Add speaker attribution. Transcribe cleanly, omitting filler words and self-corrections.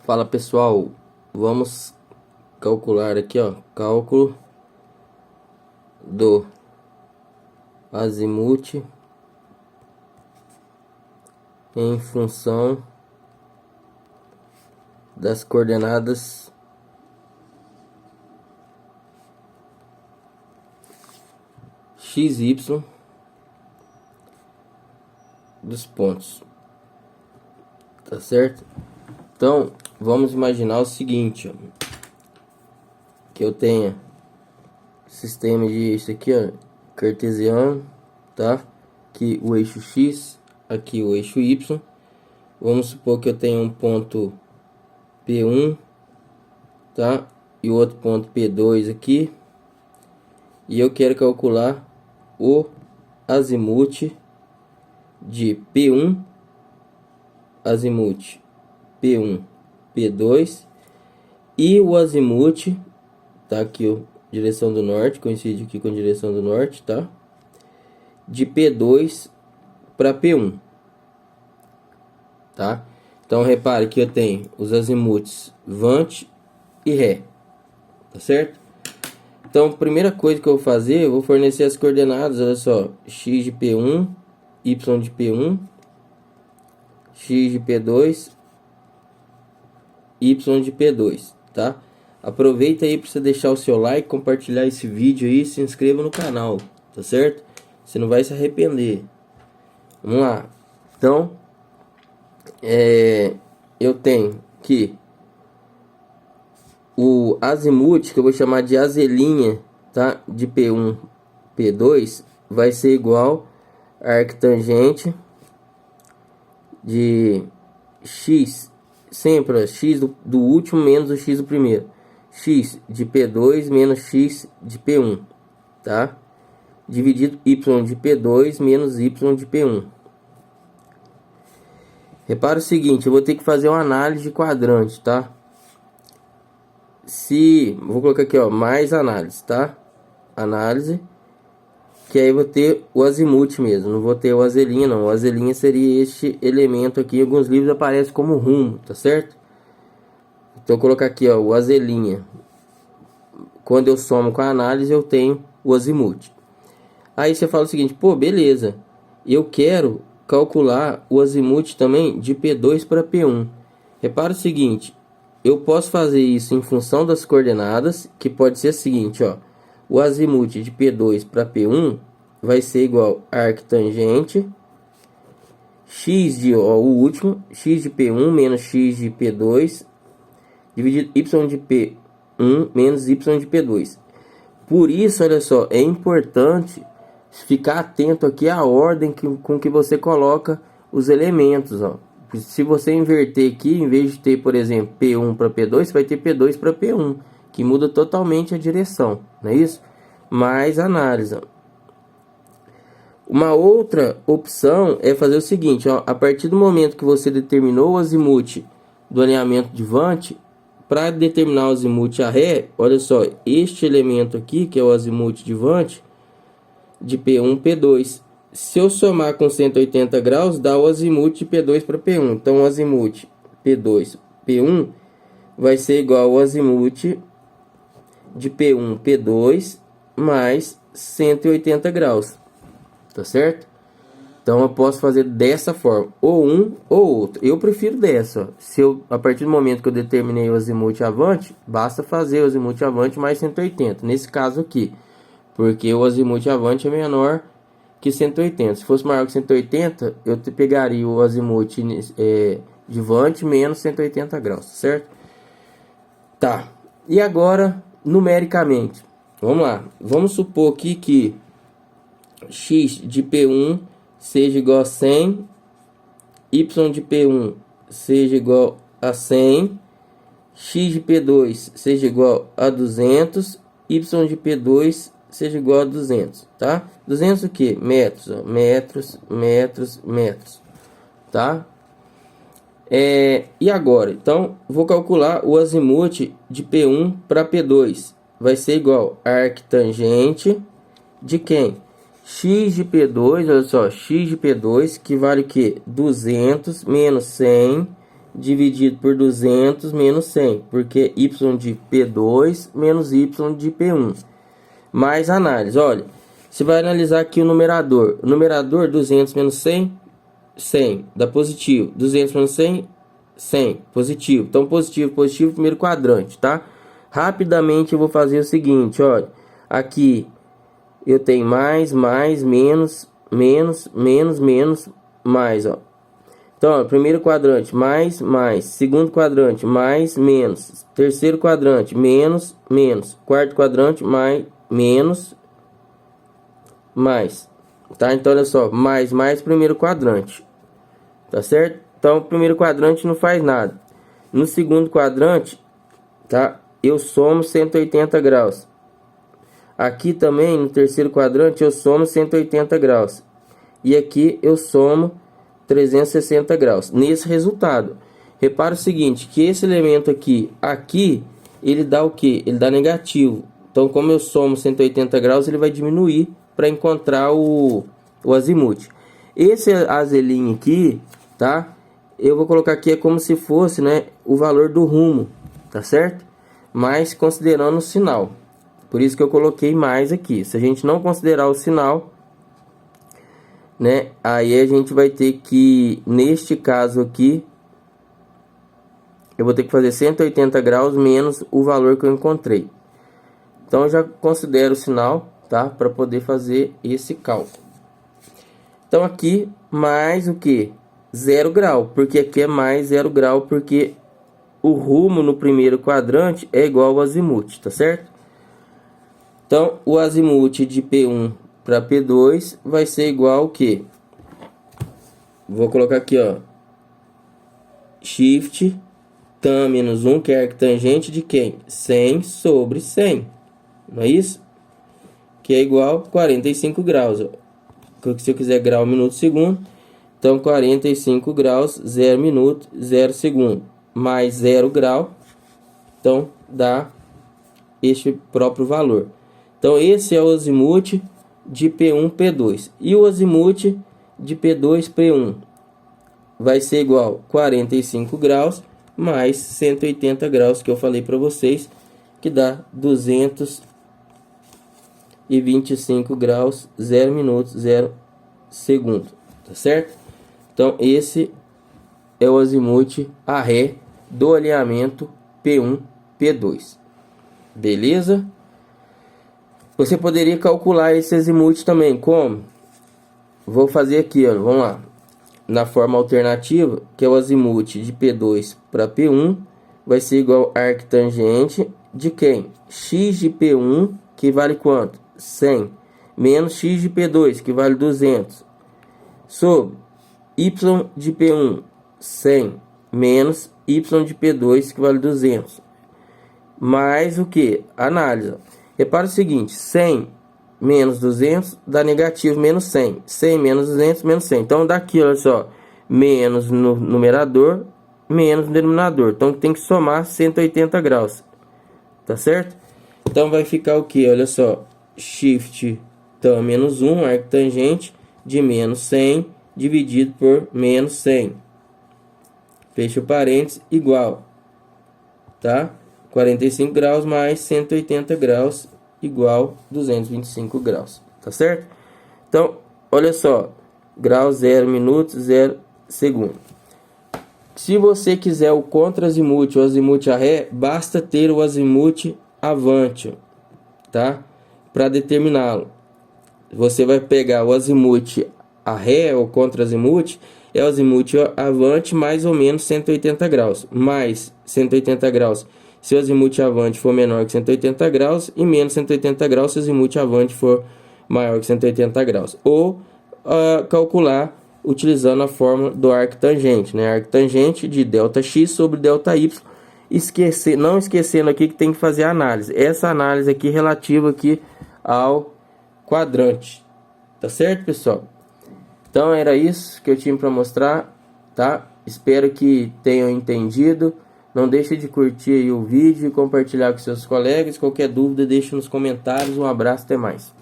Speaker 1: Fala pessoal, vamos calcular aqui, ó, cálculo do azimuth em função das coordenadas x, y dos pontos, tá certo? Então, vamos imaginar o seguinte, ó, que eu tenha sistema de eixo aqui, ó, cartesiano, tá? Aqui o eixo x, aqui o eixo y. Vamos supor que eu tenha um ponto P1, tá? E o outro ponto P2 aqui. E eu quero calcular o azimuth de P1, azimuth P1, P2 e o azimuth, tá aqui ó, direção do norte, coincide aqui com a direção do norte, tá? De P2 para P1, tá? Então repare que eu tenho os azimuths vant e ré, tá certo? Então a primeira coisa que eu vou fazer, eu vou fornecer as coordenadas, olha só, x de P1, y de P1, x de P2, y de P2, tá? Aproveita aí para você deixar o seu like, compartilhar esse vídeo aí, se inscreva no canal, tá certo? Você não vai se arrepender. Vamos lá. Então, eu tenho que o azimuth, que eu vou chamar de azelinha, tá? De P1, P2, vai ser igual a arctangente de x, sempre ó, x do último menos o x do primeiro, x de P2 menos x de P1, tá? Dividido y de P2 menos y de P1. Repara o seguinte, eu vou ter que fazer uma análise de quadrante, tá? Vou colocar aqui, ó, mais análise, tá? Análise, que aí eu vou ter o azimuth mesmo, não vou ter o azelinha não. O azelinha seria este elemento aqui, em alguns livros aparece como rumo, tá certo? Então eu colocar aqui, ó, o azelinha. Quando eu somo com a análise, eu tenho o azimuth. Aí você fala o seguinte, pô, beleza, eu quero calcular o azimuth também de P2 para P1. Repara o seguinte, eu posso fazer isso em função das coordenadas, que pode ser o seguinte, ó, o azimuth de P2 para P1 vai ser igual a arctangente x de, ó, o último, x de P1 menos x de P2 dividido y de P1 menos y de P2. Por isso, olha só, é importante ficar atento aqui à ordem com que você coloca os elementos, ó. Se você inverter aqui, em vez de ter, por exemplo, P1 para P2, você vai ter P2 para P1, que muda totalmente a direção, não é isso? Mais análise. Uma outra opção é fazer o seguinte, ó, a partir do momento que você determinou o azimuth do alinhamento de vant, para determinar o azimuth a ré, olha só, este elemento aqui, que é o azimuth de vant, de P1, P2. Se eu somar com 180 graus, dá o azimuth de P2 para P1. Então, o azimuth P2, P1 vai ser igual ao azimuth de P1, P2 mais 180 graus. Tá certo? Então, eu posso fazer dessa forma, ou um ou outro. Eu prefiro dessa. Ó. A partir do momento que eu determinei o azimuth avante, basta fazer o azimuth avante mais 180. Nesse caso aqui, porque o azimuth avante é menor que 180. Se fosse maior que 180, eu pegaria o azimuth de vante menos 180 graus, certo? Tá. E agora, numericamente, vamos lá. Vamos supor aqui que x de P1 seja igual a 100, y de P1 seja igual a 100, x de P2 seja igual a 200, y de P2 seja igual a 200, tá? 200 o que? Metros, ó. Metros, metros, metros, tá? E agora? Então, vou calcular o azimuth de P1 para P2. Vai ser igual a arctangente de quem? X de P2, olha só, x de P2, que vale o que? 200 menos 100 dividido por 200 menos 100, porque y de P2 menos y de P1. Mais análise, olha, você vai analisar aqui o numerador. O numerador, 200 menos 100, 100, dá positivo. 200 menos 100, 100, positivo. Então, positivo, positivo, primeiro quadrante, tá? Rapidamente eu vou fazer o seguinte, olha. Aqui eu tenho mais, menos, menos, menos, menos, mais, ó. Então, ó, primeiro quadrante, mais. Segundo quadrante, mais, menos. Terceiro quadrante, menos, menos. Quarto quadrante, mais, menos, mais. Tá? Então, olha só, mais, primeiro quadrante. Tá certo? Então, o primeiro quadrante não faz nada. No segundo quadrante, tá? Eu somo 180 graus. Aqui também, no terceiro quadrante, eu somo 180 graus. E aqui eu somo 360 graus. Nesse resultado, repara o seguinte, que esse elemento aqui, ele dá o que? Ele dá negativo. Então, como eu somo 180 graus, ele vai diminuir para encontrar o azimuth. Esse azelinho aqui, tá? Eu vou colocar aqui, é como se fosse, né, o valor do rumo, tá certo? Mas considerando o sinal. Por isso que eu coloquei mais aqui. Se a gente não considerar o sinal, né, aí a gente vai ter que, neste caso aqui, eu vou ter que fazer 180 graus menos o valor que eu encontrei. Então eu já considero o sinal, tá, para poder fazer esse cálculo. Então aqui mais o que? 0 grau, porque aqui é mais 0 grau, porque o rumo no primeiro quadrante é igual ao azimuth, tá certo? Então o azimuth de P1 para P2 vai ser igual ao que? Vou colocar aqui, ó, shift tan menos 1, que é arctangente de quem? 100 sobre 100, não é isso? Que é igual a 45 graus, ó. Se eu quiser grau, minuto, segundo, então 45 graus, 0 minuto, 0 segundo, mais 0 grau, então dá este próprio valor. Então esse é o azimuth de P1, P2. E o azimuth de P2, P1 vai ser igual a 45 graus mais 180 graus, que eu falei para vocês, que dá 225 graus, 0 minutos, 0 segundo, tá certo? Então esse é o azimuth a ré do alinhamento P1, P2. Beleza? Você poderia calcular esse azimuth também, como? Vou fazer aqui, ó, vamos lá. Na forma alternativa, que é o azimuth de P2 para P1, vai ser igual a arctangente de quem? X de P1, que vale quanto? 100, menos x de P2, que vale 200, sobre y de P1, 100, menos y de P2, que vale 200, mais o que? Análise. Repara o seguinte, 100 menos 200 dá negativo menos 100. 100 menos 200 menos 100. Então daqui, olha só, menos no numerador, menos no denominador. Então tem que somar 180 graus. Tá certo? Então vai ficar o que? Olha só, shift tan menos 1, arctangente de menos 100 dividido por menos 100. Fecha o parênteses, igual. Tá? 45 graus mais 180 graus igual 225 graus, tá certo? Então, olha só, grau 0 minutos, 0 segundo. Se você quiser o contra-azimuth ou azimuth a ré, basta ter o azimuth avante, tá? Para determiná-lo. Você vai pegar o azimuth a ré ou contra-azimuth, é o azimuth avante mais ou menos 180 graus, mais 180 graus se o azimuth avante for menor que 180 graus, e menos 180 graus se o azimuth avante for maior que 180 graus. Ou calcular utilizando a fórmula do arctangente, né? Arctangente de ΔX sobre ΔY. Não esquecendo aqui que tem que fazer a análise. Essa análise aqui relativa aqui ao quadrante. Tá certo, pessoal? Então era isso que eu tinha para mostrar, tá? Espero que tenham entendido. Não deixe de curtir aí o vídeo e compartilhar com seus colegas. Qualquer dúvida, deixe nos comentários. Um abraço, até mais.